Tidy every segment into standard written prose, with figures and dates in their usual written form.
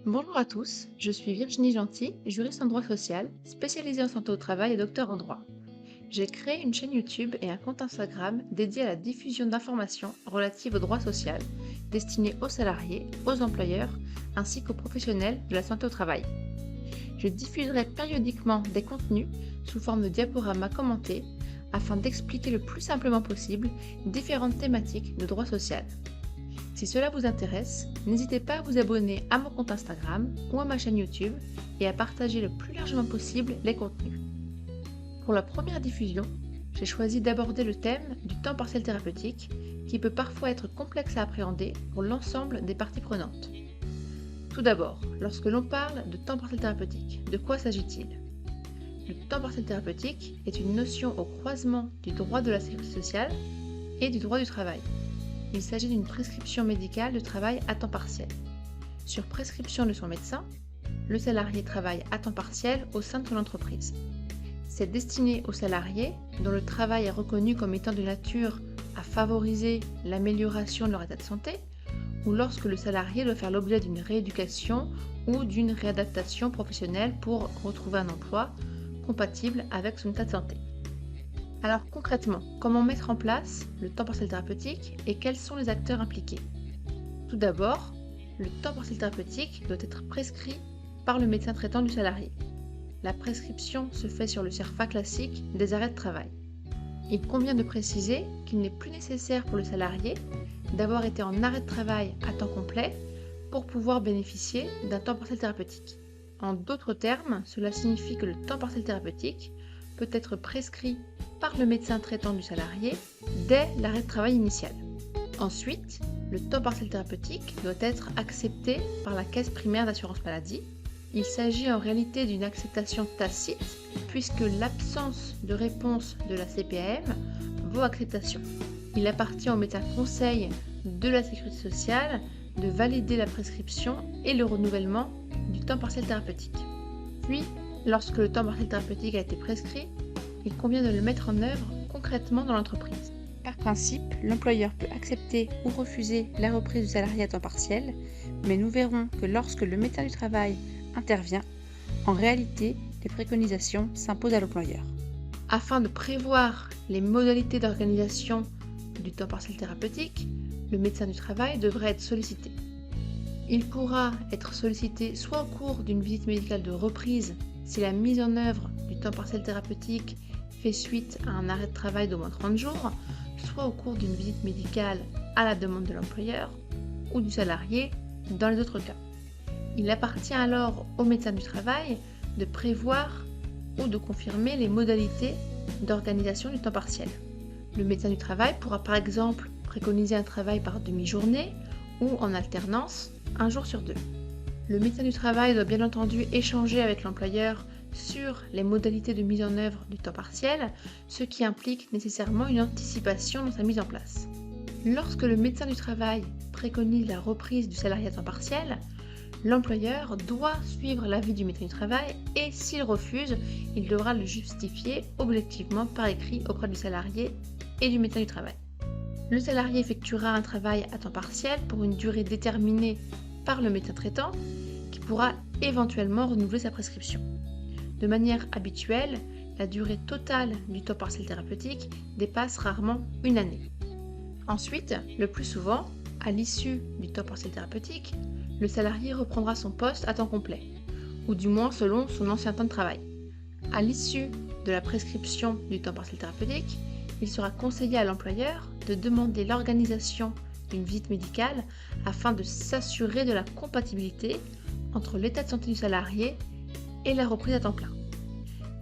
Bonjour à tous, je suis Virginie Gentil, juriste en droit social, spécialisée en santé au travail et docteur en droit. J'ai créé une chaîne YouTube et un compte Instagram dédié à la diffusion d'informations relatives au droit social, destinées aux salariés, aux employeurs, ainsi qu'aux professionnels de la santé au travail. Je diffuserai périodiquement des contenus sous forme de diaporamas commentés afin d'expliquer le plus simplement possible différentes thématiques de droit social. Si cela vous intéresse, n'hésitez pas à vous abonner à mon compte Instagram ou à ma chaîne YouTube et à partager le plus largement possible les contenus. Pour la première diffusion, j'ai choisi d'aborder le thème du temps partiel thérapeutique qui peut parfois être complexe à appréhender pour l'ensemble des parties prenantes. Tout d'abord, lorsque l'on parle de temps partiel thérapeutique, de quoi s'agit-il? Le temps partiel thérapeutique est une notion au croisement du droit de la sécurité sociale et du droit du travail. Il s'agit d'une prescription médicale de travail à temps partiel. Sur prescription de son médecin, le salarié travaille à temps partiel au sein de son entreprise. C'est destiné aux salariés dont le travail est reconnu comme étant de nature à favoriser l'amélioration de leur état de santé ou lorsque le salarié doit faire l'objet d'une rééducation ou d'une réadaptation professionnelle pour retrouver un emploi compatible avec son état de santé. Alors concrètement, comment mettre en place le temps partiel thérapeutique et quels sont les acteurs impliqués? Tout d'abord, le temps partiel thérapeutique doit être prescrit par le médecin traitant du salarié. La prescription se fait sur le CERFA classique des arrêts de travail. Il convient de préciser qu'il n'est plus nécessaire pour le salarié d'avoir été en arrêt de travail à temps complet pour pouvoir bénéficier d'un temps partiel thérapeutique. En d'autres termes, cela signifie que le temps partiel thérapeutique peut être prescrit par le médecin traitant du salarié dès l'arrêt de travail initial. Ensuite, le temps partiel thérapeutique doit être accepté par la caisse primaire d'assurance maladie. Il s'agit en réalité d'une acceptation tacite puisque l'absence de réponse de la CPAM vaut acceptation. Il appartient au médecin conseil de la sécurité sociale de valider la prescription et le renouvellement du temps partiel thérapeutique. Puis, lorsque le temps partiel thérapeutique a été prescrit, il convient de le mettre en œuvre concrètement dans l'entreprise. Par principe, l'employeur peut accepter ou refuser la reprise du salarié à temps partiel, mais nous verrons que lorsque le médecin du travail intervient, en réalité, les préconisations s'imposent à l'employeur. Afin de prévoir les modalités d'organisation du temps partiel thérapeutique, le médecin du travail devrait être sollicité. Il pourra être sollicité soit au cours d'une visite médicale de reprise si la mise en œuvre du temps partiel thérapeutique fait suite à un arrêt de travail d'au moins 30 jours, soit au cours d'une visite médicale à la demande de l'employeur ou du salarié dans les autres cas. Il appartient alors au médecin du travail de prévoir ou de confirmer les modalités d'organisation du temps partiel. Le médecin du travail pourra par exemple préconiser un travail par demi-journée ou en alternance, un jour sur deux. Le médecin du travail doit bien entendu échanger avec l'employeur sur les modalités de mise en œuvre du temps partiel, ce qui implique nécessairement une anticipation dans sa mise en place. Lorsque le médecin du travail préconise la reprise du salarié à temps partiel, l'employeur doit suivre l'avis du médecin du travail et s'il refuse, il devra le justifier objectivement par écrit auprès du salarié et du médecin du travail. Le salarié effectuera un travail à temps partiel pour une durée déterminée par le médecin traitant qui pourra éventuellement renouveler sa prescription. De manière habituelle, la durée totale du temps partiel thérapeutique dépasse rarement une année. Ensuite, le plus souvent, à l'issue du temps partiel thérapeutique, le salarié reprendra son poste à temps complet, ou du moins selon son ancien temps de travail. À l'issue de la prescription du temps partiel thérapeutique, il sera conseillé à l'employeur de demander l'organisation d'une visite médicale afin de s'assurer de la compatibilité entre l'état de santé du salarié et la reprise à temps plein.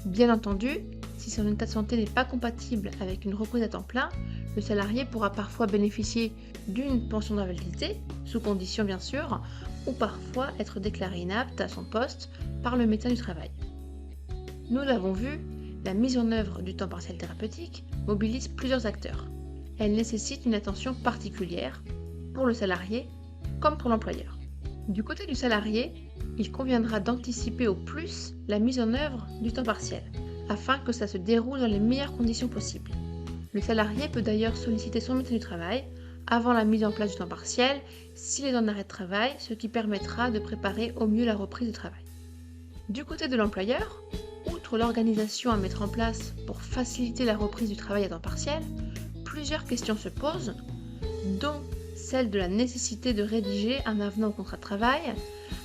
Bien entendu, si son état de santé n'est pas compatible avec une reprise à temps plein, le salarié pourra parfois bénéficier d'une pension d'invalidité, sous condition bien sûr, ou parfois être déclaré inapte à son poste par le médecin du travail. Nous l'avons vu, la mise en œuvre du temps partiel thérapeutique mobilise plusieurs acteurs. Elle nécessite une attention particulière pour le salarié comme pour l'employeur. Du côté du salarié, il conviendra d'anticiper au plus la mise en œuvre du temps partiel, afin que ça se déroule dans les meilleures conditions possibles. Le salarié peut d'ailleurs solliciter son médecin du travail avant la mise en place du temps partiel s'il est en arrêt de travail, ce qui permettra de préparer au mieux la reprise du travail. Du côté de l'employeur, outre l'organisation à mettre en place pour faciliter la reprise du travail à temps partiel, plusieurs questions se posent, dont celle de la nécessité de rédiger un avenant au contrat de travail,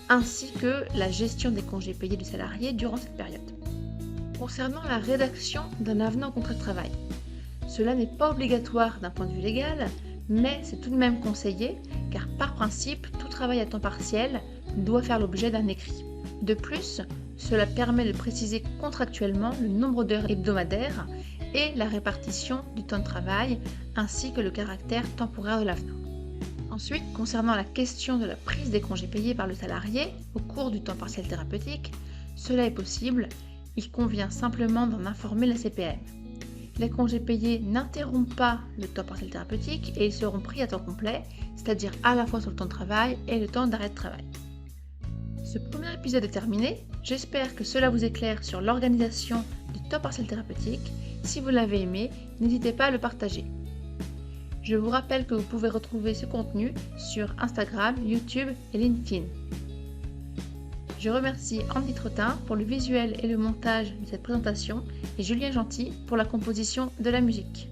ainsi que la gestion des congés payés du salarié durant cette période. Concernant la rédaction d'un avenant au contrat de travail, cela n'est pas obligatoire d'un point de vue légal, mais c'est tout de même conseillé, car par principe, tout travail à temps partiel doit faire l'objet d'un écrit. De plus, cela permet de préciser contractuellement le nombre d'heures hebdomadaires et la répartition du temps de travail, ainsi que le caractère temporaire de l'avenant. Ensuite, concernant la question de la prise des congés payés par le salarié au cours du temps partiel thérapeutique, cela est possible, il convient simplement d'en informer la CPAM. Les congés payés n'interrompent pas le temps partiel thérapeutique et ils seront pris à temps complet, c'est-à-dire à la fois sur le temps de travail et le temps d'arrêt de travail. Ce premier épisode est terminé, j'espère que cela vous éclaire sur l'organisation du temps partiel thérapeutique. Si vous l'avez aimé, n'hésitez pas à le partager. Je vous rappelle que vous pouvez retrouver ce contenu sur Instagram, YouTube et LinkedIn. Je remercie Andy Trottin pour le visuel et le montage de cette présentation et Julien Gentil pour la composition de la musique.